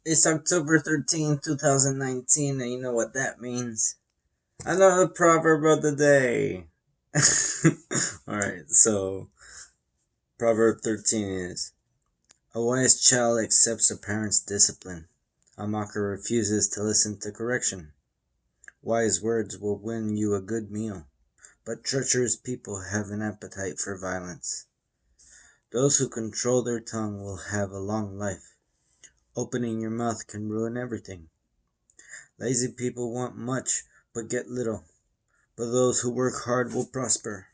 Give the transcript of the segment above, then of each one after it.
It's October 13th, 2019, and you know what that means. Another proverb of the day. Alright, so Proverb 13 is: A wise child accepts a parent's discipline. A mocker refuses to listen to correction. Wise words will win you a good meal, but treacherous people have an appetite for violence. Those who control their tongue will have a long life. Opening your mouth can ruin everything. Lazy people want much, but get little, but those who work hard will prosper.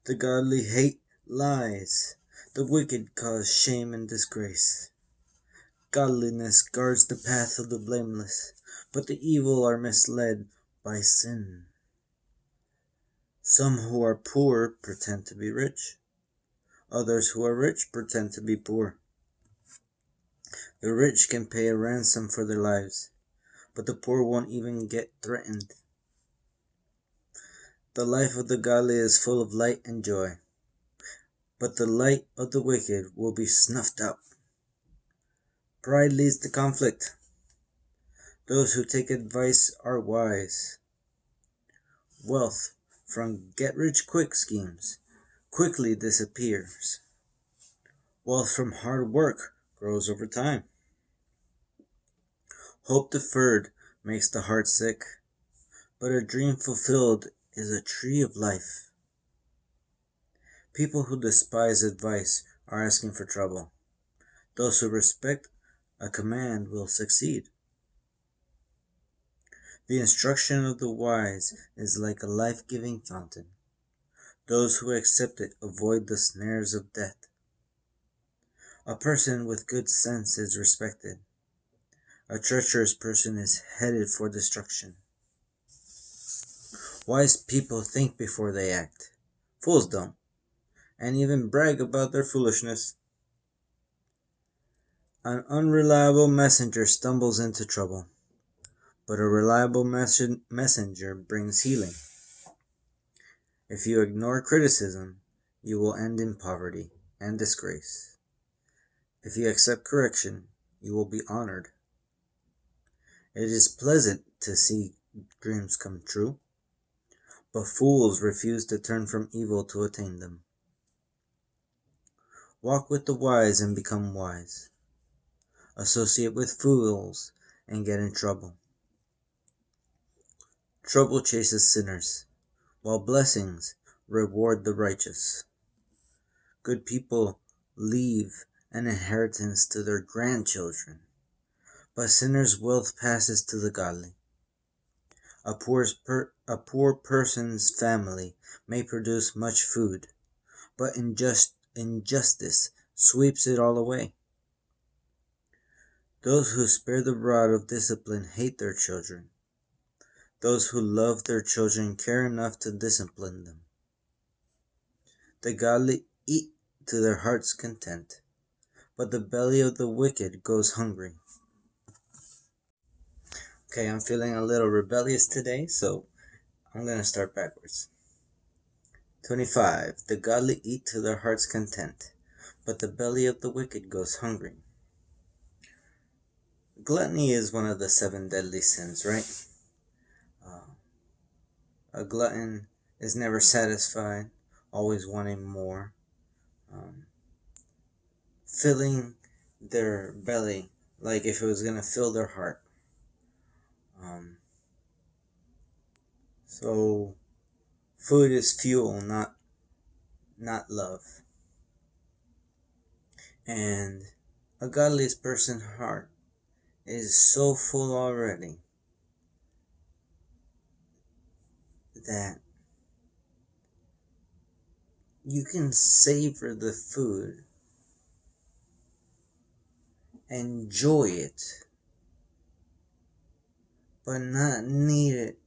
The godly hate lies, the wicked cause shame and disgrace. Godliness guards the path of the blameless, but the evil are misled by sin. Some who are poor pretend to be rich. Others who are rich pretend to be poor. The rich can pay a ransom for their lives, but the poor won't even get threatened. The life of the godly is full of light and joy, but the light of the wicked will be snuffed out. Pride leads to conflict. Those who take advice are wise. Wealth from get-rich-quick schemes quickly disappears. Wealth from hard work grows over time. Hope deferred makes the heart sick, but a dream fulfilled is a tree of life. People who despise advice are asking for trouble. Those who respect a command will succeed. The instruction of the wise is like a life-giving fountain. Those who accept it avoid the snares of death. A person with good sense is respected. A treacherous person is headed for destruction. Wise people think before they act. Fools don't, and even brag about their foolishness. An unreliable messenger stumbles into trouble, but a reliable messenger brings healing. If you ignore criticism, you will end in poverty and disgrace. If you accept correction, you will be honored. It is pleasant to see dreams come true, but fools refuse to turn from evil to attain them. Walk with the wise and become wise. Associate with fools and get in trouble. Trouble chases sinners, while blessings reward the righteous. Good people leave an inheritance to their grandchildren, but sinners' wealth passes to the godly. A poor person's family may produce much food, but injustice sweeps it all away. Those who spare the rod of discipline hate their children. Those who love their children care enough to discipline them. The godly eat to their heart's content, but the belly of the wicked goes hungry. Okay, I'm feeling a little rebellious today, so I'm going to start backwards. 25. The godly eat to their heart's content, but the belly of the wicked goes hungry. Gluttony is one of the 7 deadly sins, right? A glutton is never satisfied, always wanting more. Filling their belly like if it was going to fill their heart. So food is fuel, not love. And a godly person's heart is so full already that you can savor the food, enjoy it, but not need it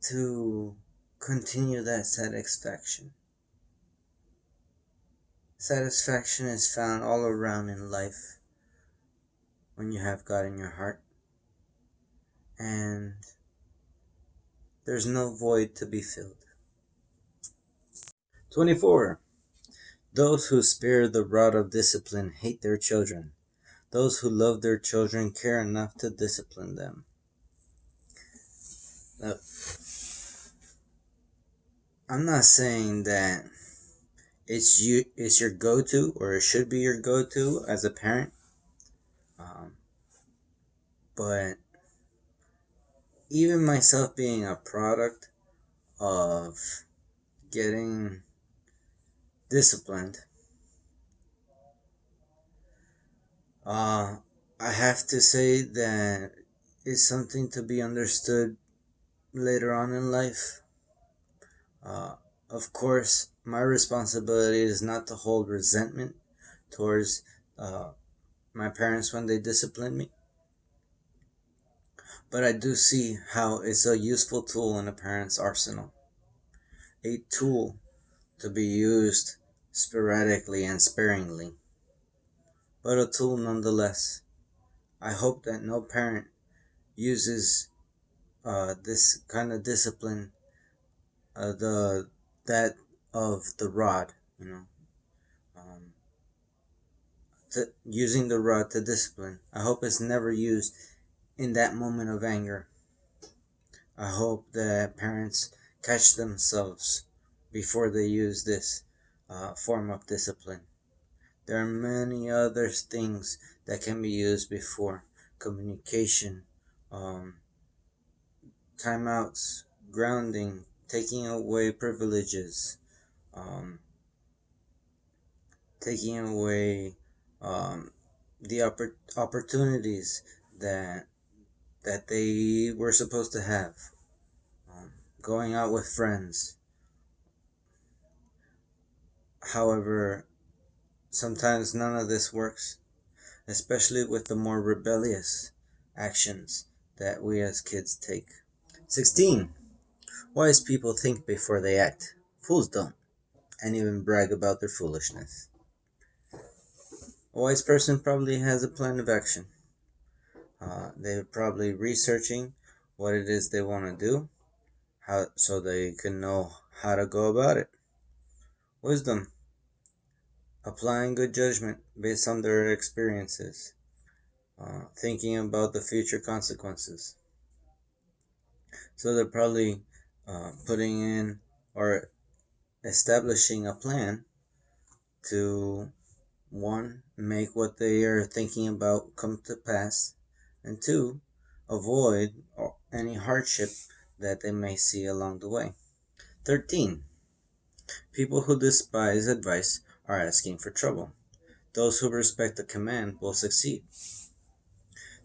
to continue that satisfaction. Satisfaction is found all around in life when you have God in your heart, and there's no void to be filled. 24. Those who spare the rod of discipline hate their children. Those who love their children care enough to discipline them. Now, I'm not saying that it's your go-to, or it should be your go-to as a parent, um, but even myself being a product of getting disciplined, I have to say that it's something to be understood later on in life. Uh, of course, my responsibility is not to hold resentment towards my parents when they discipline me, but I do see how it's a useful tool in a parent's arsenal. A tool to be used sporadically and sparingly, but a tool nonetheless. I hope that no parent uses this kind of discipline, the that of the rod, um, using the rod to discipline. I hope it's never used in that moment of anger. I hope that parents catch themselves before they use this form of discipline. There are many other things that can be used before: communication, um, timeouts, grounding, taking away privileges, um, taking away the opportunities that they were supposed to have, going out with friends. However, sometimes none of this works, especially with the more rebellious actions that we as kids take. 16. Wise people think before they act. Fools don't, and even brag about their foolishness. A wise person probably has a plan of action. They're probably researching what it is they want to do, so they can know how to go about it. Wisdom: applying good judgment based on their experiences, thinking about the future consequences. So they're probably putting in or establishing a plan to, one, make what they are thinking about come to pass, and two, avoid any hardship that they may see along the way. 13. People who despise advice are asking for trouble. Those who respect a command will succeed.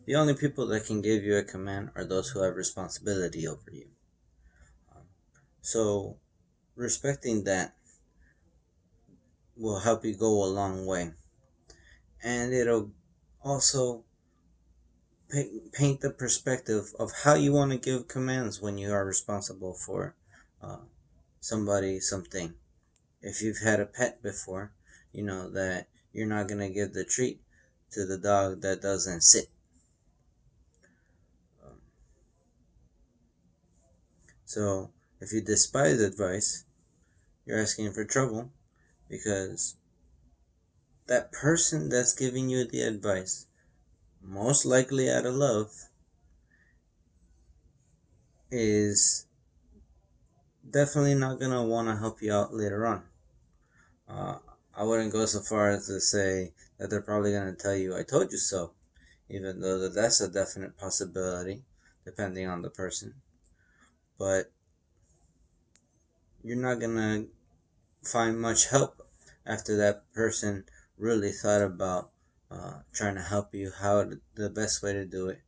The only people that can give you a command are those who have responsibility over you. So, respecting that will help you go a long way. And it'll also paint the perspective of how you want to give commands when you are responsible for uh, somebody, something. If you've had a pet before, you know that you're not going to give the treat to the dog that doesn't sit. Um, so, if you despise advice, you're asking for trouble, because that person that's giving you the advice, most likely out of love, is definitely not going to want to help you out later on. Uh, I wouldn't go so far as to say that they're probably going to tell you, "I told you so," even though that's a definite possibility, depending on the person. But you're not going to find much help after that person really thought about trying to help you, how the best way to do it.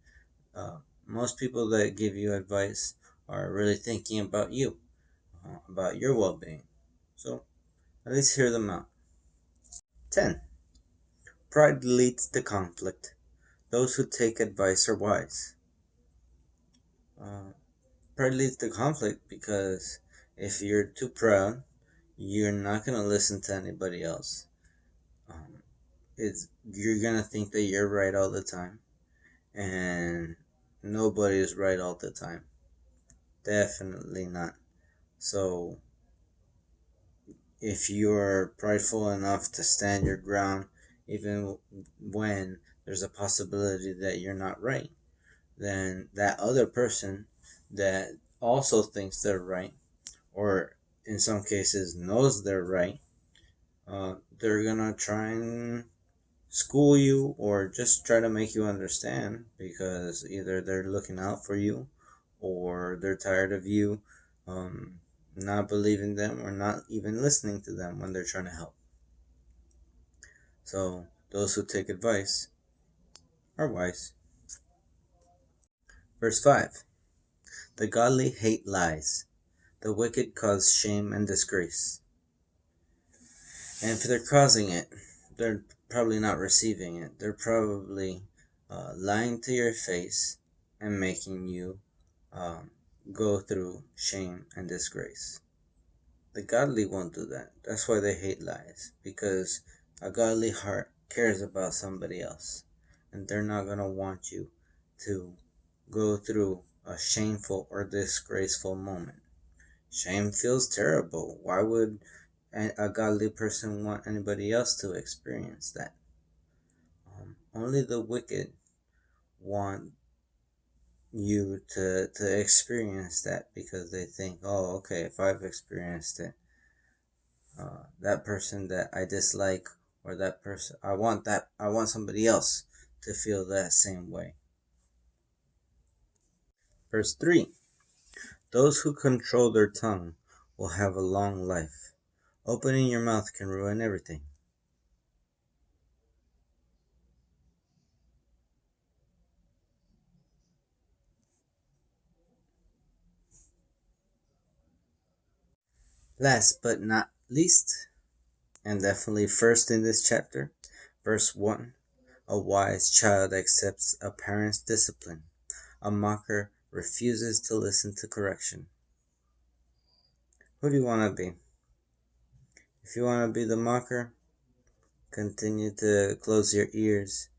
Most people that give you advice are really thinking about you, about your well-being. So at least hear them out. 10. Pride leads to conflict. Those who take advice are wise. Uh, Pride leads to conflict because if you're too proud, you're not going to listen to anybody else. You're going to think that you're right all the time, and nobody is right all the time. Definitely not. So if you're prideful enough to stand your ground, even when there's a possibility that you're not right, then that other person that also thinks they're right, or in some cases knows they're right, they're gonna try and school you or just try to make you understand, because either they're looking out for you or they're tired of you um, not believing them or not even listening to them when they're trying to help. So those who take advice are wise. Verse 5. The godly hate lies, the wicked cause shame and disgrace. And if they're causing it, they're probably not receiving it. They're probably lying to your face and making you um, go through shame and disgrace. The godly won't do that. That's why they hate lies, because a godly heart cares about somebody else, and they're not going to want you to go through a shameful or disgraceful moment. Shame feels terrible. Why would a godly person want anybody else to experience that? Only the wicked want you to experience that, because they think, oh, okay, if I've experienced it, that person that I dislike, or that person, I want somebody else to feel that same way. Verse 3. Those who control their tongue will have a long life. Opening your mouth can ruin everything. Last but not least, and definitely first in this chapter, verse 1. A wise child accepts a parent's discipline. A mocker refuses to listen to correction. Who do you want to be? If you want to be the mocker, continue to close your ears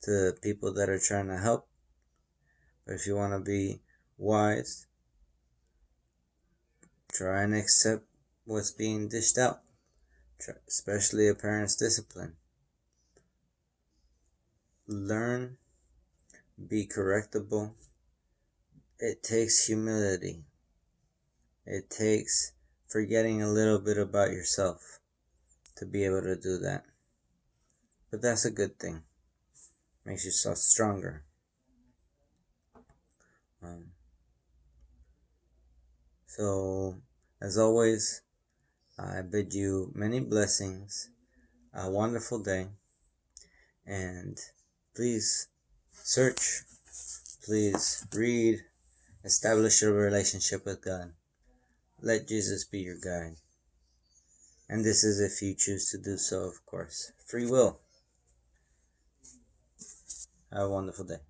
to people that are trying to help. But if you want to be wise, try and accept what's being dished out, especially a parent's discipline. Learn, be correctable. It takes humility. It takes forgetting a little bit about yourself to be able to do that. But that's a good thing. Makes yourself stronger. Um, so, as always, I bid you many blessings, a wonderful day, and please search, please read, establish a relationship with God. Let Jesus be your guide. And this is if you choose to do so, of course. Free will. Have a wonderful day.